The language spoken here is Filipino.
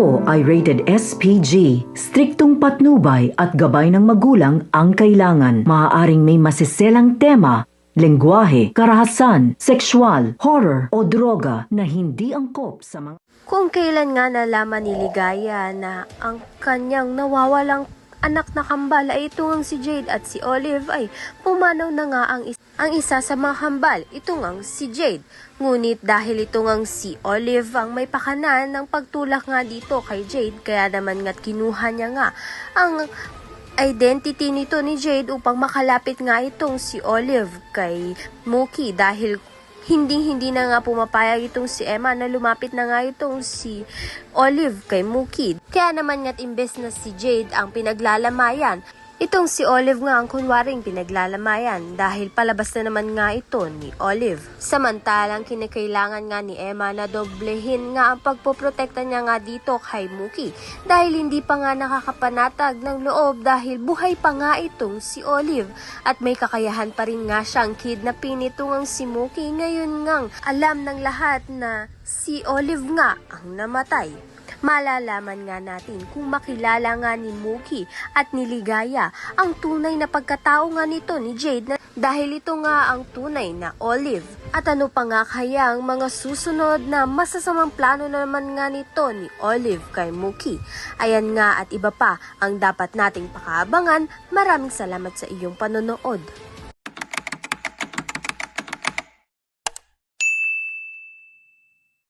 Ito ay rated SPG. Striktong patnubay at gabay ng magulang ang kailangan. Maaaring may masiselang tema, lengguwahe, karahasan, sexual, horror o droga na hindi angkop sa mga... Kung kailan nga nalaman ni Ligaya na ang kanyang nawawalang anak na kambal ay ito ngang si Jade at si Olive, ay pumanaw na nga ang isa sa mga kambal, ito ngang si Jade. Ngunit dahil ito ngang si Olive ang may pakanan ng pagtulak nga dito kay Jade, kaya naman nga't kinuha niya nga ang identity nito ni Jade upang makalapit nga itong si Olive kay Mookie, dahil hindi na nga pumapayag itong si Emma na lumapit na nga itong si Olive kay Mookie. Kaya naman nga't imbes na si Jade ang pinaglalamayan, itong si Olive nga ang kunwaring pinaglalamayan dahil palabas na naman nga ito ni Olive. Samantalang kinakailangan nga ni Emma na doblehin nga ang pagpoprotekta niya nga dito kay Mookie dahil hindi pa nga nakakapanatag ng loob dahil buhay pa nga itong si Olive at may kakayahan pa rin nga siyang kidnapin itong si Mookie. Ngayon ngang alam ng lahat na si Olive nga ang namatay. Malalaman nga natin kung makilala nga ni Mookie at ni Ligaya ang tunay na pagkatao nga nito ni Jade dahil ito nga ang tunay na Olive. At ano pa nga kaya ang mga susunod na masasamang plano na naman nga nito ni Olive kay Mookie? Ayan nga at iba pa ang dapat nating pakaabangan. Maraming salamat sa iyong panonood.